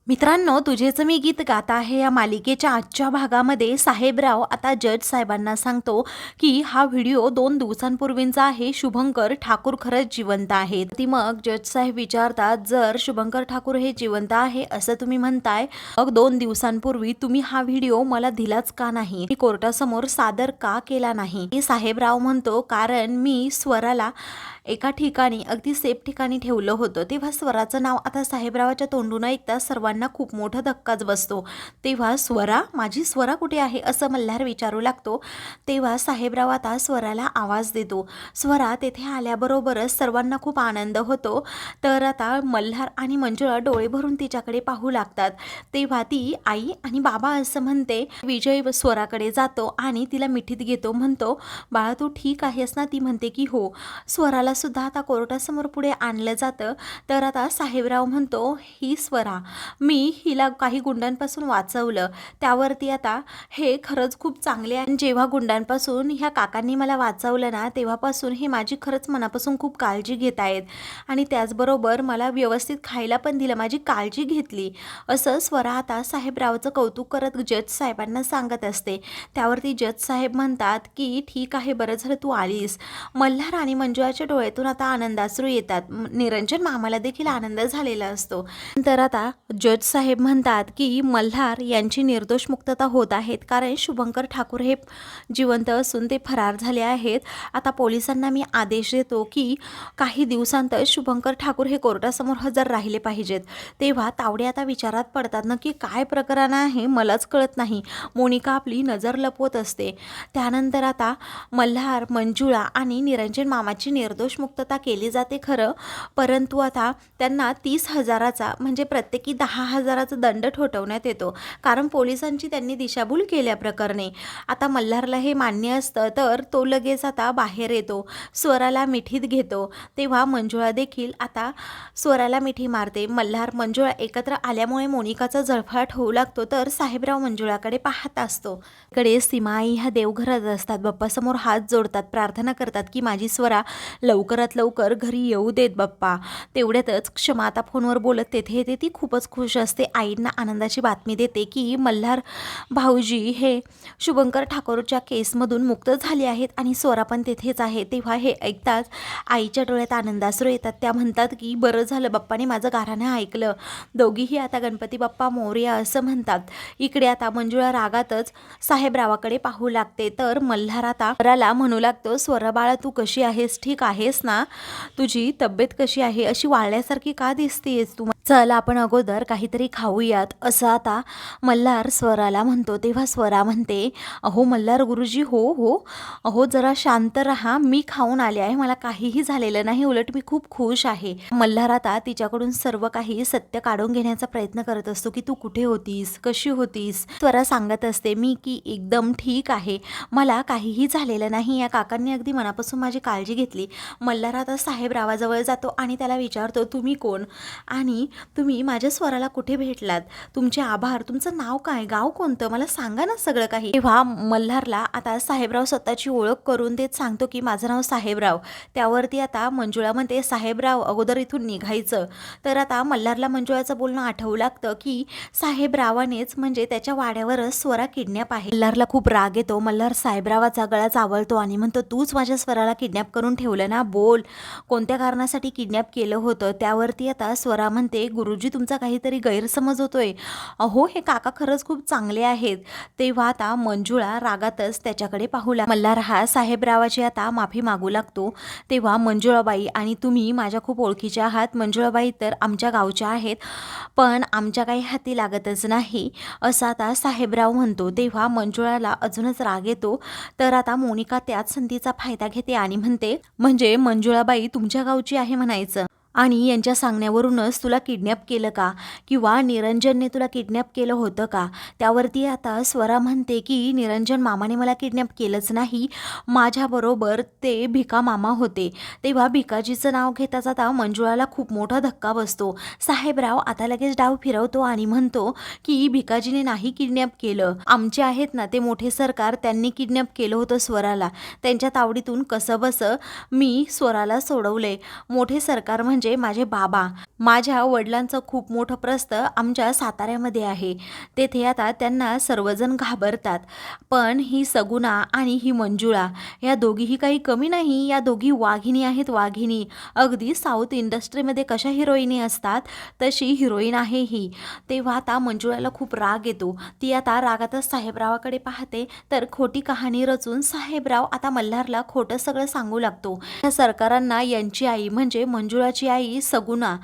मित्रांनो, तुझेच मी गीत गात आहे या मालिकेच्या आजच्या भागामध्ये साहेबराव आता जज साहेबांना सांगतो की हा व्हिडिओ 2 दिवसांपूर्वींचा आहे. शुभंकर ठाकूर खरंच जिवंत आहेत. ती मग जज साहेब विचारतात, जर शुभंकर ठाकूर हे जिवंत आहे असं तुम्ही म्हणताय, मग 2 दिवसांपूर्वी तुम्ही हा व्हिडिओ मला दिलाच का नाही, मी कोर्टासमोर सादर का केला नाही? साहेबराव म्हणतो, कारण मी स्वराला एका ठिकाणी अगदी सेफ ठिकाणी ठेवलं होतं. तेव्हा स्वराचं नाव आता साहेबरावाच्या तोंडून ऐकता सर्वांना खूप मोठा धक्काच बसतो. तेव्हा स्वरा, माझी स्वरा कुठे आहे असं मल्हार विचारू लागतो. तेव्हा साहेबराव आता स्वराला आवाज देतो. स्वरा तेथे आल्याबरोबरच सर्वांना खूप आनंद होतो. तर आता मल्हार आणि मंजुळा डोळे भरून तिच्याकडे पाहू लागतात. तेव्हा ती आई आणि बाबा असं म्हणते. विजय स्वराकडे जातो आणि तिला मिठीत घेतो. म्हणतो, बाळा तू ठीक आहेस ना? ती म्हणते की हो. स्वराला सुद्धा आता कोर्टासमोर पुढे आणलं जातं. तर आता साहेबराव म्हणतो, ही स्वरा, मी हिला काही गुंडांपासून वाचवलं, त्यावरती आता हे खरंच खूप चांगले आहे. जेव्हा गुंडांपासून ह्या काकांनी मला वाचवलं ना, तेव्हापासून हे माझी खरंच मनापासून खूप काळजी घेत आहेत आणि त्याचबरोबर मला व्यवस्थित खायला पण दिलं, माझी काळजी घेतली, असं स्वरा आता साहेबरावचं कौतुक करत जज साहेबांना सांगत असते. त्यावरती जज साहेब म्हणतात की ठीक आहे, बरं झालं तू आलीस. मल्हार आणि मंजुळाच्या डोळ्यातून आता आनंदाश्रू येतात. निरंजन मामाला देखील आनंद झालेला असतो. तर आता जज साहेब म्हणतात की मल्हार यांची निर्दोष मुक्तता होत आहेत, कारण शुभंकर ठाकूर हे जिवंत असून ते फरार झाले आहेत. आता पोलिसांना मी आदेश देतो की काही दिवसांत शुभंकर ठाकूर हे कोर्टासमोर हजर राहिले पाहिजेत. तेव्हा तावडे आता विचारात पडतात, नक्की काय प्रकरण आहे मलाच कळत नाही. मोनिका आपली नजर लपवत असते. त्यानंतर आता मल्हार, मंजुळा आणि निरंजन मामाची निर्दोष मुक्तता केली जाते खरं, परंतु आता त्यांना 30,000चा म्हणजे प्रत्येकी 10,000चा दंड ठोठवण्यात येतो, कारण पोलिसांची त्यांनी दिशाभूल केल्याप्रकरणी. आता मल्हारला हे मान्य असतं, तर तो लगेच आता बाहेर येतो, स्वराला मिठीत घेतो. तेव्हा मंजुळा देखील आता स्वराला मिठी मारते. मल्हार मंजुळा एकत्र आल्यामुळे मोनिकाचा जळफळाट होऊ लागतो. तर साहेबराव मंजुळाकडे पाहत असतो. इकडे सीमाई ह्या देवघरात असतात. बाप्पासमोर हात जोडतात, प्रार्थना करतात की माझी स्वरा लवकरात लवकर घरी येऊ देत बाप्पा. तेवढ्यातच क्षमा आता फोनवर बोलत तेथे येते. ती खूपच खुश असते. आईंना आनंदाची बातमी देते की मल्हार भाऊजी हे शुभंकर ठाकूरच्या केसमधून मुक्त झाले आहेत आणि स्वरा पण तेथेच आहे. तेव्हा हे ऐकताच आईच्या डोळ्यात आनंदाश्रू येतात. त्या म्हणतात की बरं झालं बाप्पाने माझं गाऱ्हाणं ऐकलं. दोघीही आता गणपती बाप्पा मोरया असं म्हणतात. इकडे आता मंजुळा रागातच साहेबरावाकडे पाहू लागते. तर मल्हार आता स्वराला म्हणू लागतो, स्वरा बाळा तू कशी आहेस, ठीक आहेस ना? तुझी तब्येत कशी आहे, अशी वाळल्यासारखी का दिसतेस तू? चल आपण अगोदर काहीतरी खाऊयात, असं आता मल्हार स्वराला म्हणतो. तेव्हा स्वरा म्हणते, अहो मल्हार गुरुजी, हो हो, अहो जरा शांत राहा, मी खाऊन आले आहे, मला काहीही झालेलं नाही, उलट मी खूप खुश आहे. मल्हार आता तिच्याकडून सर्व काही सत्य काढून घेण्याचा प्रयत्न करत असतो की तू कुठे होतीस, कशी होतीस. स्वरा सांगत असते मी की एकदम ठीक आहे, मला काहीही झालेलं नाही, या काकांनी अगदी मनापासून माझी काळजी घेतली. मल्हार आता साहेबरावाजवळ जातो आणि त्याला विचारतो, तुम्ही कोण आणि तुम्ही माझ्या स्वराला कुठे भेटलात, तुमचे आभार, तुमचं नाव काय, गाव कोणतं, मला सांगा ना सगळं काही. तेव्हा मल्हारला आता साहेबराव स्वतःची ओळख करून देत सांगतो की माझं नाव साहेबराव. त्यावरती आता मंजुळा म्हणते, साहेबराव अगोदर इथून निघायचं. तर आता मल्हारला मंजुळाचं बोलणं आठवू लागतं की साहेबरावानेच म्हणजे त्याच्या वाड्यावरच स्वरा किडनॅप आहे. मल्हारला खूप राग येतो. मल्हार साहेबरावाचा गळा चावलतो आणि म्हणतो, तूच माझ्या स्वराला किडनॅप करून ठेवलं ना, बोल कोणत्या कारणासाठी किडनॅप केलं होतं. त्यावरती आता स्वरा म्हणते, गुरुजी तुमचा काहीतरी गैरसमज होतोय, अहो हे काका खरंच खूप चांगले आहेत. तेव्हा आता मंजुळा रागातच त्याच्याकडे पाहू लागते. मल्हार हा साहेबरावाची आता माफी मागू लागतो. तेव्हा मंजुळाबाई, आणि तुम्ही माझ्या खूप ओळखीच्या आहात, मंजुळाबाई तर आमच्या गावच्या आहेत, पण आमच्या काही हाती लागतच नाही, असं आता साहेबराव म्हणतो. तेव्हा मंजुळाला अजूनच राग येतो. तर आता मोनिका त्याच संधीचा फायदा घेते आणि म्हणते, म्हणजे मंजुळाबाई तुमच्या गावची आहे म्हणायचं, आणि यांच्या सांगण्यावरूनच तुला किडनॅप केलं का, किंवा निरंजनने तुला किडनॅप केलं होतं का? त्यावरती आता स्वरा म्हणते की निरंजन मामाने मला किडनॅप केलंच नाही, माझ्याबरोबर ते भिका मामा होते. तेव्हा भिकाजीचं नाव घेता जाता मंजुळाला खूप मोठा धक्का बसतो. साहेबराव आता लगेच डाव फिरवतो आणि म्हणतो की भिकाजीने नाही किडनॅप केलं, आमचे आहेत ना ते मोठे सरकार, त्यांनी किडनॅप केलं होतं स्वराला, त्यांच्या तावडीतून कसं बसं मी स्वराला सोडवले. मोठे सरकार म्हणजे म्हणजे माझे बाबा, माझ्या वडिलांचं खूप मोठं प्रस्थ आमच्या साताऱ्यामध्ये आहे. तेथे आता त्यांना सर्वजण घाबरतात. पण ही सगुणा आणि ही मंजुळा या दोघीही काही कमी नाही. या दोघी वाघिणी आहेत, वाघिणी. अगदी साऊथ इंडस्ट्रीमध्ये कशा हिरोईनी असतात तशी हिरोईन आहे ही. तेव्हा आता मंजुळाला खूप राग येतो. ती आता रागातच साहेबरावाकडे पाहते तर खोटी कहाणी रचून साहेबराव आता मल्हारला खोटं सगळं सांगू लागतो. त्या सरकारांना यांची आई म्हणजे मंजुळाची आई सगुणा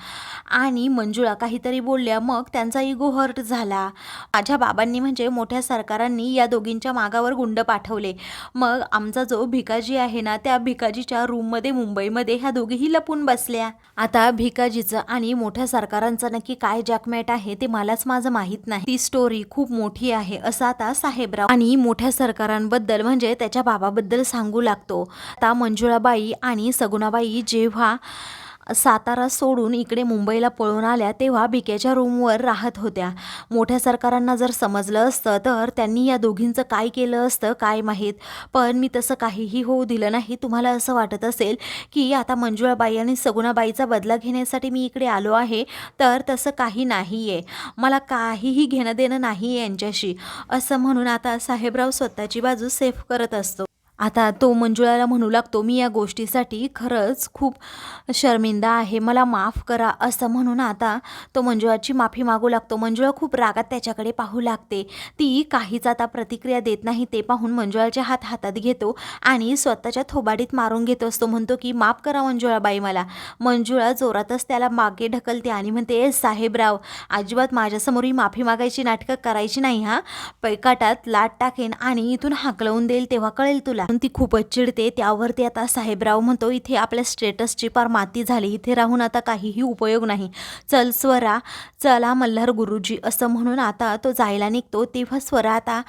आणि मंजुळा काहीतरी बोलल्या, मग त्यांचा इगो हर्ट झाला. माझ्या बाबांनी म्हणजे मोठ्या सरकारांनी या दोघींच्या मागावर गुंड पाठवले. मग आमचा जो भिकाजी आहे ना, त्या भिकाजीच्या रूममध्ये मुंबईमध्ये ह्या दोघीही लपून बसल्या. आता भिकाजीचं आणि मोठ्या सरकारांचं नक्की काय जॅकमॅट आहे ते मलाच माझं माहीत नाही. ती स्टोरी खूप मोठी आहे असं आता साहेबराव आणि मोठ्या सरकारांबद्दल म्हणजे त्याच्या बाबाबद्दल सांगू लागतो. आता मंजुळाबाई आणि सगुणाबाई जेव्हा सातारा सोडून इकडे मुंबईला पळून आल्या तेव्हा भिक्याच्या रूमवर राहत होत्या. मोठ्या सरकारांना जर समजलं असतं तर त्यांनी या दोघींचं काय केलं असतं काय माहीत. पण मी तसं काहीही होऊ दिलं नाही. तुम्हाला असं वाटत असेल की आता मंजुळाबाई आणि सगुणाबाईचा बदला घेण्यासाठी मी इकडे आलो आहे, तर तसं काही नाही आहे. मला काहीही घेणं देणं नाही आहे यांच्याशी, असं म्हणून आता साहेबराव स्वतःची बाजू सेफ करत असतो. आता तो मंजुळाला म्हणू लागतो, मी या गोष्टीसाठी खरंच खूप शर्मिंदा आहे, मला माफ करा, असं म्हणून आता तो मंजुळाची माफी मागू लागतो. मंजुळा खूप रागात त्याच्याकडे पाहू लागते. ती काहीच आता प्रतिक्रिया देत नाही. ते पाहून मंजुळाचे हात हातात घेतो आणि स्वतःच्या थोबाडीत मारून घेतो असतो. म्हणतो की माफ करा मंजुळाबाई मला. मंजुळा जोरातच त्याला मागे ढकलते आणि म्हणते, ए साहेबराव, अजिबात माझ्यासमोर ही माफी मागायची नाटकं करायची नाही हा. पैकाटात लाट टाकेन आणि इथून हाकलवून देईल तेव्हा कळेल तुला. ती खूपच चिडते. त्यावरती आता साहेबराव म्हणतो, इथे आपल्या स्टेटसची पार माती झाली, इथे राहून आता काहीही उपयोग नाही, चल स्वरा, चला मल्हार गुरुजी, असं म्हणून आता तो जायला निघतो. तेव्हा स्वरा आता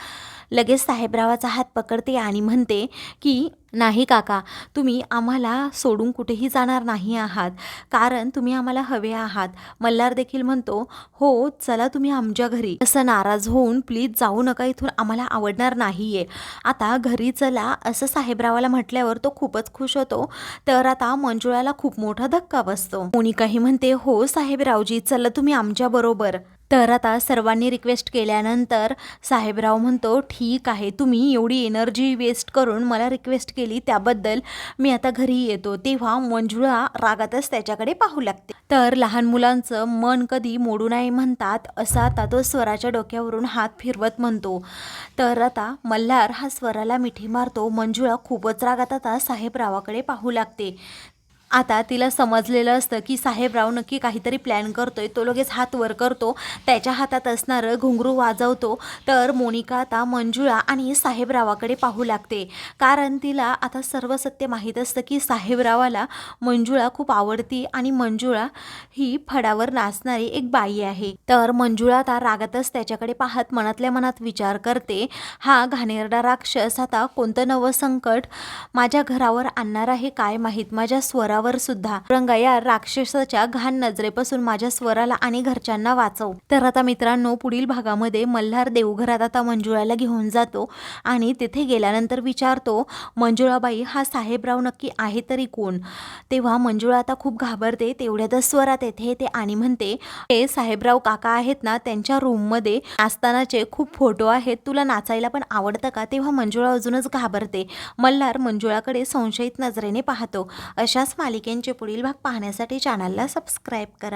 लगेच साहेबरावाचा हात पकडते आणि म्हणते की नाही काका, तुम्ही आम्हाला सोडून कुठेही जाणार नाही आहात, कारण तुम्ही आम्हाला हवे आहात. मल्हार देखील म्हणतो, हो चला तुम्ही आमच्या घरी. असं नाराज होऊन प्लीज जाऊ नका इथून, आम्हाला आवडणार नाहीये. आता घरी चला असं साहेबरावाला म्हटल्यावर तो खूपच खुश होतो. तर आता मंजुळाला खूप मोठा धक्का बसतो. मोनिकाही म्हणते, हो साहेबरावजी चला तुम्ही आमच्या बरोबर. तर आता सर्वांनी रिक्वेस्ट केल्यानंतर साहेबराव म्हणतो, ठीक आहे, तुम्ही एवढी एनर्जी वेस्ट करून मला रिक्वेस्ट केली त्याबद्दल मी आता घरी येतो. तेव्हा मंजुळा रागातच त्याच्याकडे पाहू लागते. तर लहान मुलांचं मन कधी मोडू नये म्हणतात, असा आता तो स्वराच्या डोक्यावरून हात फिरवत म्हणतो. तर आता मल्हार हा स्वराला मिठी मारतो. मंजुळा खूपच रागात आता साहेबरावाकडे पाहू लागते. आता तिला समजलेलं असतं की साहेबराव नक्की काहीतरी प्लॅन करतोय. तो लगेच हात वर करतो, त्याच्या हातात असणारं घुंगरू वाजवतो. तर मोनिका आता मंजुळा आणि साहेबरावाकडे पाहू लागते, कारण तिला आता सर्व सत्य माहीत असतं की साहेबरावाला मंजुळा खूप आवडती आणि मंजुळा ही फडावर नाचणारी एक बाई आहे. तर मंजुळा आता रागातच त्याच्याकडे पाहत मनातल्या मनात विचार करते, हा घाणेरडा राक्षस आता कोणतं नवं संकट माझ्या घरावर आणणार आहे काय माहीत. माझ्या स्वरावर सुद्धा रंगा, या राक्षसाच्या घाण नजरेपासून माझ्या स्वराला आणि घरच्यांना वाचव. तर आता मित्रांनो, पुढील भागामध्ये मल्हार देवघरात आता मंजुळाला घेऊन जातो आणि तिथे गेल्यानंतर विचारतो, मंजुळाबाई हा साहेबराव नक्की आहे तरी कोण. तेव्हा मंजुळा आता खूप घाबरते. तेवढ्यातच स्वरात येथे येते आणि म्हणते, हे साहेबराव काका आहेत ना, त्यांच्या रूममध्ये नाचतानाचे खूप फोटो आहेत, तुला नाचायला पण आवडतं का. तेव्हा मंजुळा अजूनच घाबरते. मल्हार मंजुळाकडे संशयित नजरेने पाहतो. अशाच मालिकेंचे पुढील भाग पाहण्यासाठी चॅनलला सबस्क्राईब करा.